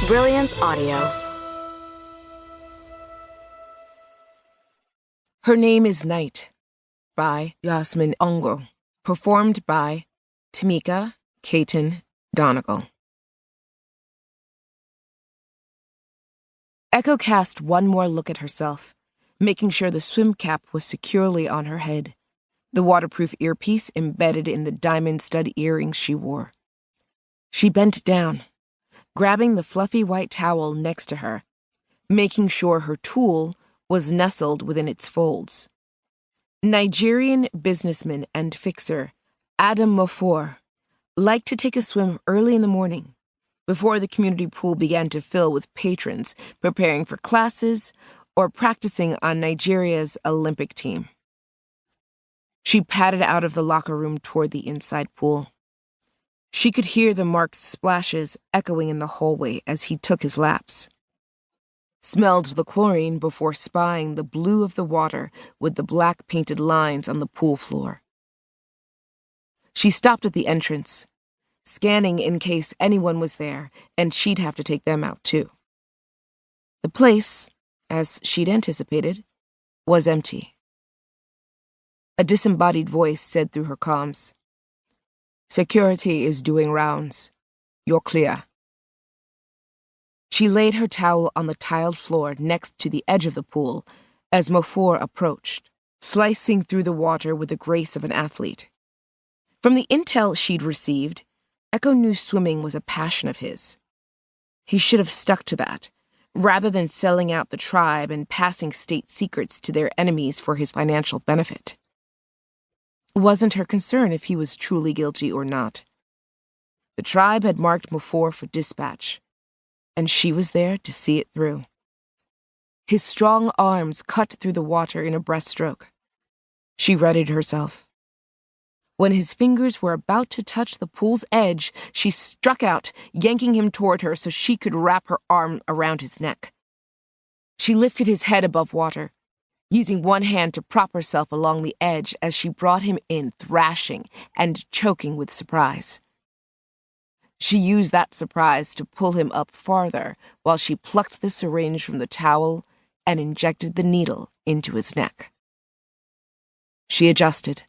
Brilliance Audio. Her Name is Knight by Yasmin Angoe. Performed by Tamika Caton Donegal. Echo cast one more look at herself, making sure the swim cap was securely on her head, the waterproof earpiece embedded in the diamond stud earrings she wore. She bent down, grabbing the fluffy white towel next to her, making sure her tool was nestled within its folds. Nigerian businessman and fixer Adam Mofor liked to take a swim early in the morning, before the community pool began to fill with patrons preparing for classes or practicing on Nigeria's Olympic team. She padded out of the locker room toward the inside pool. She could hear the Mark's splashes echoing in the hallway as he took his laps. Smelled the chlorine before spying the blue of the water with the black painted lines on the pool floor. She stopped at the entrance, scanning in case anyone was there, and she'd have to take them out too. The place, as she'd anticipated, was empty. A disembodied voice said through her comms, "Security is doing rounds. You're clear." She laid her towel on the tiled floor next to the edge of the pool as Mofor approached, slicing through the water with the grace of an athlete. From the intel she'd received, Echo knew swimming was a passion of his. He should have stuck to that, rather than selling out the tribe and passing state secrets to their enemies for his financial benefit. It wasn't her concern if he was truly guilty or not. The tribe had marked Mofor for dispatch, and she was there to see it through. His strong arms cut through the water in a breaststroke. She readied herself. When his fingers were about to touch the pool's edge, she struck out, yanking him toward her so she could wrap her arm around his neck. She lifted his head above water, using one hand to prop herself along the edge as she brought him in, thrashing and choking with surprise. She used that surprise to pull him up farther while she plucked the syringe from the towel and injected the needle into his neck. She adjusted,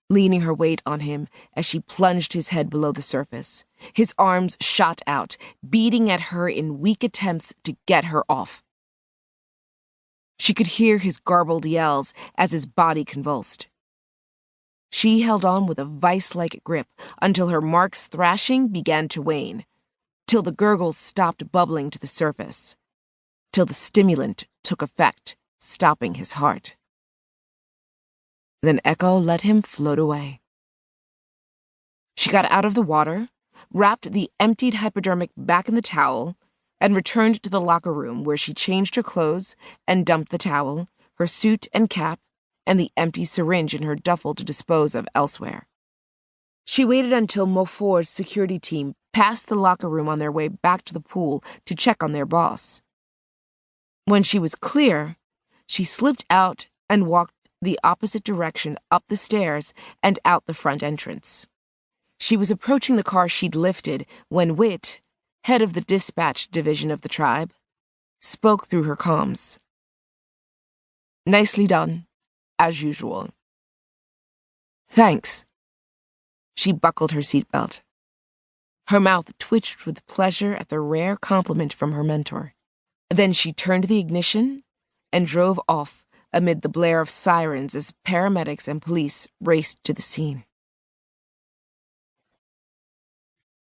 leaning her weight on him as she plunged his head below the surface. His arms shot out, beating at her in weak attempts to get her off. She could hear his garbled yells as his body convulsed. She held on with a vice-like grip until her Mark's thrashing began to wane, till the gurgles stopped bubbling to the surface, till the stimulant took effect, stopping his heart. Then Echo let him float away. She got out of the water, wrapped the emptied hypodermic back in the towel, and returned to the locker room where she changed her clothes and dumped the towel, her suit and cap, and the empty syringe in her duffel to dispose of elsewhere. She waited until Mofor's security team passed the locker room on their way back to the pool to check on their boss. When she was clear, she slipped out and walked the opposite direction up the stairs and out the front entrance. She was approaching the car she'd lifted when Whit, head of the dispatch division of the tribe, spoke through her comms. "Nicely done, as usual." "Thanks." She buckled her seatbelt. Her mouth twitched with pleasure at the rare compliment from her mentor. Then she turned the ignition and drove off amid the blare of sirens as paramedics and police raced to the scene.